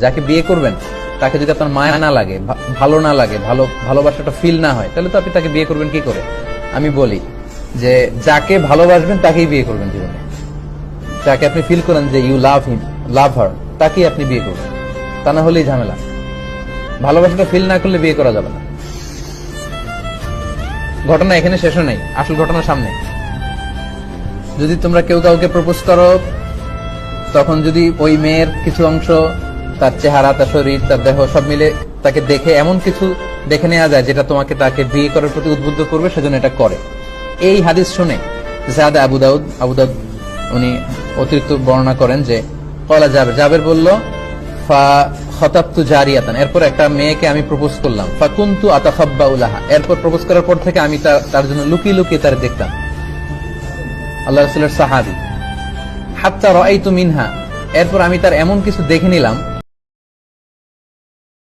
যাকে বিয়ে করবেন তাকে যদি আপনার মায়া না লাগে, ভালো না লাগে, ভালোবাসাটা ফিল না হয়, তাহলে তো আপনি তাকে বিয়ে করবেন কি করে? আমি বলি যে যাকে ভালোবাসবেন তাকেই বিয়ে করবেন জীবনে। যাকে আপনি ফিল করেন যে ইউ লাভ হিম, লাভ হার, তাকেই আপনি বিয়ে করবেন। তা না হলেই ঝামেলা। ভালোবাসাটা ফিল না করলে বিয়ে করা যাবে না। ঘটনা এখানে শেষ নাই, আসল ঘটনা সামনে। যদি তোমরা কেউ কাউকে প্রপোজ করো, তখন যদি ওই মেয়ের কিছু অংশ, তার চেহারা, তার শরীর, তার দেহ সব মিলে তাকে দেখে এমন কিছু দেখে নেওয়া যায় যেটা তোমাকে তাকে বিয়ে করার প্রতি উদ্বুদ্ধ করবে, সেজন্য এটা করে। এই হাদিস শুনে জাদা আবু দাউদ উনি অতিরিক্ত বর্ণনা করেন যে কলা জাবের বলল ফা খতাবতু জারিয়াতান, এরপর একটা মেয়েকে আমি প্রপোজ করলাম, ফাকুনতু আতাখাব্বাউ লাহা, এরপর প্রপোজ করার পর থেকে আমি তার জন্য লুকিয়ে লুকিয়ে তার দেখতাম। আল্লাহ রাসূলের সাহাবী। হাত্তা রাআইতু মিনহা, এরপর আমি তার এমন কিছু দেখে নিলাম